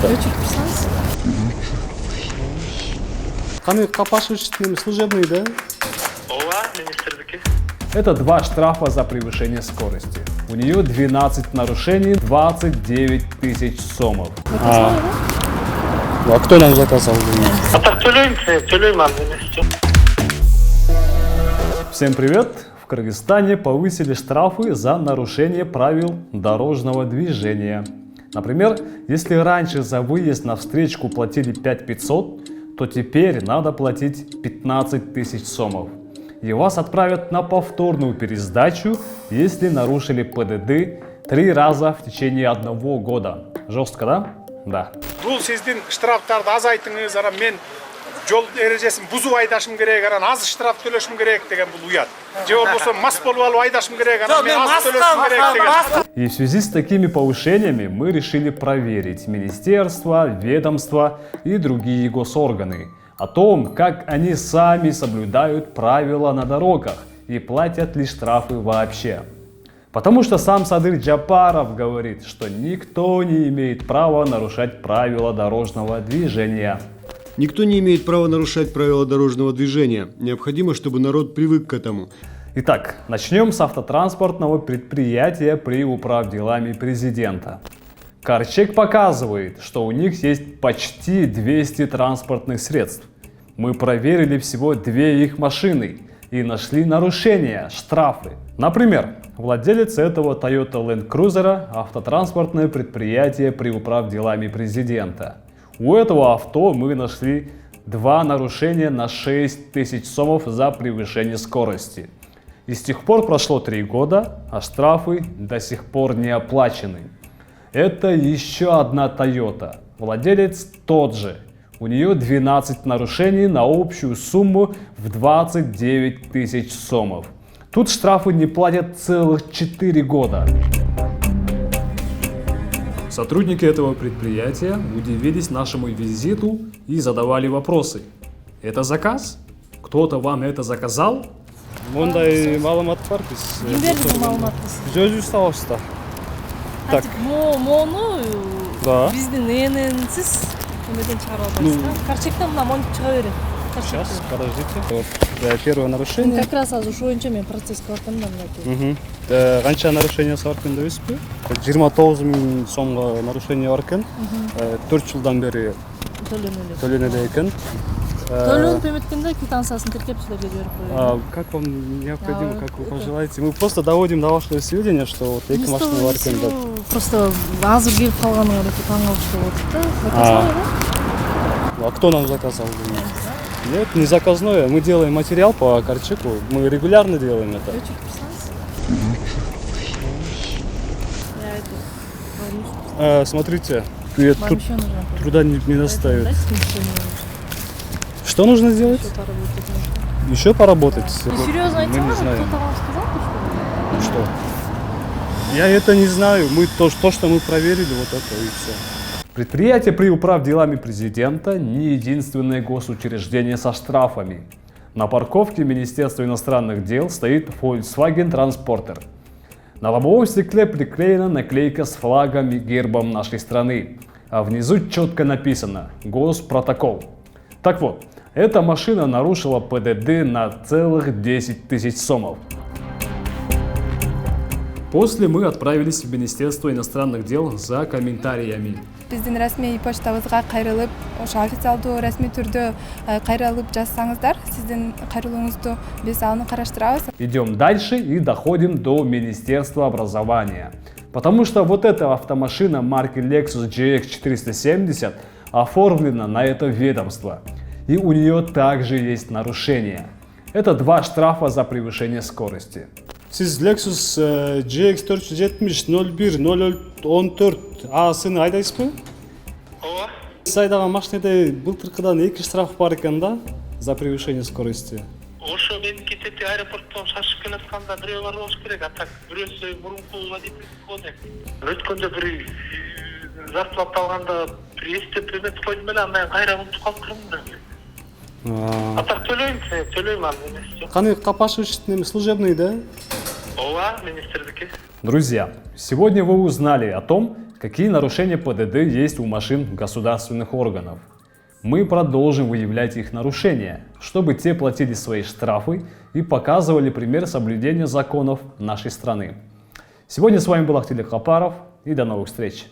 Өчүрүп турсаңыз. Каны капашыч служебный, да? Ооба, министрдики. Это 2 штрафа за превышение скорости. У нее 12 нарушений, 29 тысяч сомов. А кто нам заказал? А так төлөйм ал эмес. Всем привет! В Кыргызстане повысили штрафы за нарушение правил дорожного движения. Например, если раньше за выезд на встречку платили 5500, то теперь надо платить 15 тысяч сомов. И вас отправят на повторную пересдачу, если нарушили ПДД 3 раза в течение 1 года. Жестко, да? Да. Бул сиздин штрафтарды азайтыңыз, анан мен жол эрежесин бузуп айдашым керек, анан аз штраф төлөшүм керек деген бул уят. Же болбосо мас болуп алып айдашым керек, анан мен аз төлөшүм керек деген. И в связи с такими повышениями мы решили проверить министерства, ведомства и другие госорганы о том, как они сами соблюдают правила на дорогах и платят ли штрафы вообще. Потому что сам Садыр Джапаров говорит, что никто не имеет права нарушать правила дорожного движения. Никто не имеет права нарушать правила дорожного движения. Необходимо, чтобы народ привык к этому. Итак, начнем с автотранспортного предприятия при управделами президента. Карчек показывает, что у них есть почти 200 транспортных средств. Мы проверили всего 2 их машины и нашли нарушения, штрафы. Например, владелец этого Toyota Land Cruiser – автотранспортное предприятие при управделами президента. У этого авто мы нашли 2 нарушения на 6000 сомов за превышение скорости. И с тех пор прошло 3 года, а штрафы до сих пор не оплачены. Это еще одна Toyota. Владелец тот же. У нее 12 нарушений на общую сумму в 29 тысяч сомов. Тут штрафы не платят целых 4 года. Сотрудники этого предприятия удивились нашему визиту и задавали вопросы. Это заказ? Кто-то вам это заказал? Мондай маалымат бар биз. Ким берди бул маалыматты? Өзүбүз табабызда. Так. Мону Да. биздин ЭННсиз эмеден чыгарып албайсыз. Карчектен мына монуп чыга берет. Сейчас, подождите. Вот, первое нарушение. Как раз азыр ошо боюнча мен процесске бардым да мынакей. Канча нарушение бар экен дебизби? 29 000 сомго нарушение бар экен. 4 жылдан бери төлөнөлү экен. Төлөнүп эметкенде квитанциясын тиркеп силерге жиберип коёюн. Как вам необходимо, как вы пожелаете? Мы просто доводим до вашего сведения, что вот эки машина бар экен деп. Просто азыр келип калганына эле таң калыштуу болуп атат да. А кто нам заказал? Нет, не заказное. Мы делаем материал по Карчеку. Мы регулярно делаем это. Өчүрүп турсаңыз. Смотрите, Вам ещё нужно труда не доставит. Дайте мне что-нибудь. Что нужно сделать? Ещё поработать нужно. Еще поработать? Ты серьезно Мы этим не знаем. кто-то вам сказал, что Что? Я это не знаю. Мы то, что мы проверили, вот это и все. Предприятие при управделами президента не единственное госучреждение со штрафами. На парковке Министерства иностранных дел стоит Volkswagen Transporter. На лобовом стекле приклеена наклейка с флагом и гербом нашей страны, а внизу четко написано «Госпротокол». Так вот, эта машина нарушила ПДД на целых 10 тысяч сомов. После мы отправились в Министерство иностранных дел за комментариями. Биздин расмий почтабызга кайрылып, ошо официалдуу расмий түрдө кайрылып жазсаңыздар, сиздин кайрылууңузду биз аны караштырабыз. Идем дальше и доходим до Министерства образования. Потому что вот эта автомашина марки Lexus GX470 оформлена на это ведомство. И у нее также есть нарушения. Это 2 штрафа за превышение скорости. Siz Lexus GX470 01 014A'sını айдайсызбы? Ооба. Сиз айдаган машинеде былтыркыдан 2 штраф бар экен да за превышение скорости. Ошо меники тети аэропорттон шашып келатканда бирөө бар болуш керек, а так бирөөсү мурунку водитель болду. Өткөндө бир зарплата алганда бир эстеп эметип койдум эле, анан кайра унутуп калыптырмын да. А так төлөйм ал эмес. Каны капашыч служебный, да? Ооба, министрдики. Друзья, сегодня вы узнали о том, какие нарушения ПДД есть у машин государственных органов. Мы продолжим выявлять их нарушения, чтобы те платили свои штрафы и показывали пример соблюдения законов нашей страны. Сегодня с вами был Ахтилек Хапаров и до новых встреч!